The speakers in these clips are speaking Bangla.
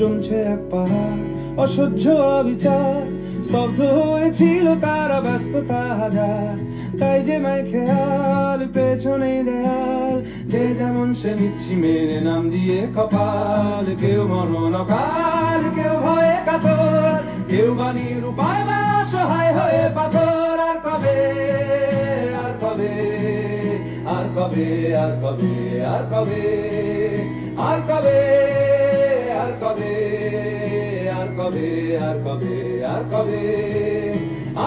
জমছে এক পাহাড় অসহ্য অবিচার, স্তব্ধ হয়েছিল তারা ব্যস্ততা হাজার। তাই যে মাই খেয়াল পেছনে দেয়াল, যে যেমন সে নিচ্ছি মেনে নাম দিয়ে কপাল। কেউ মরণ অকাল, কেউ ভয়ে কাতর, কেউ বা নিরুপায় বা অসহায় হয়ে পাথর। আর কবে, আর কবে, আর কবে, আর কবে, আর কবে, আর কবে, আর কবে, আর কবে, আর কবে, আর কবে,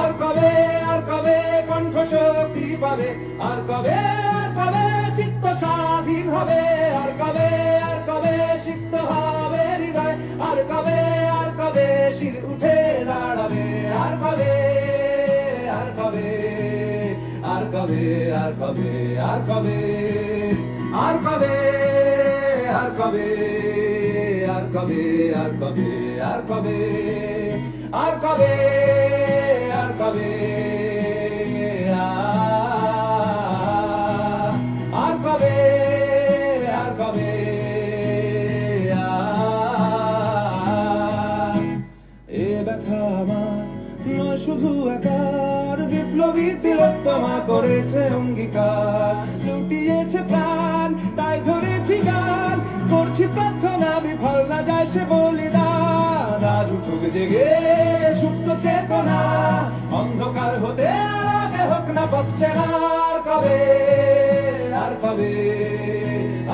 আর কবে, আর কবে কণ্ঠ শক্তি পাবে, আর কবে, আর কবে চিত্ত স্বাধীন হবে, আর কবে, আর কবে সিক্ত হবে হৃদয়, আর কবে, আর কবে শির উঠে দাঁড়াবে, আর কবে, আর কবে, আর কবে, আর কবে, আর কবে, আর কবে, আর কবে, আর কবে, আর কবে, আর কবে, আর কবে, আর কবে, আর কবে, আর কবে, এ ব্যথা আমার নয় শুধু একার, বিপ্লবী তিলোত্তমা করেছে অঙ্গীকার, লুটিয়েছে প্রাণ তাই ধরেছি গান, করছি প্রার্থনা বিফল না যায় সে বলিদান। আজ উঠুক জেগে সুপ্ত চেতনা, অন্ধকার হতে আগে হোক না পথ চেনা। আর কবে, আর কবে,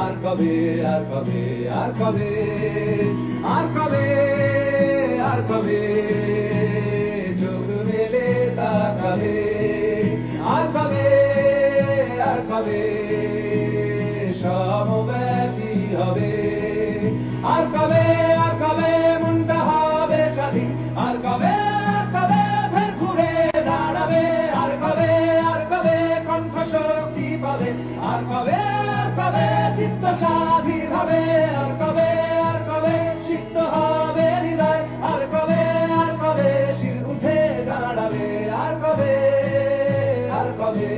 আর কবে, আর কবে, আর কবে, আর কবে, আর কবে চোখ মেলে তাকাবে, আর কবে, আর কবে সমব্যথী হবে, আর কবে, আর কবে মনটা হবে স্বাধীন, আর কবে, আর কবে ফের ঘুরে দাঁড়াবে, আর কবে, আর কবে কণ্ঠ শক্তি পাবে, আর কবে, আর কবে চিত্ত স্বাধীন হবে, আর কবে, আর কবে সিক্ত হবে হৃদয়, আর কবে, আর কবে শির উঠে দাঁড়াবে, আর কবে, আর কবে।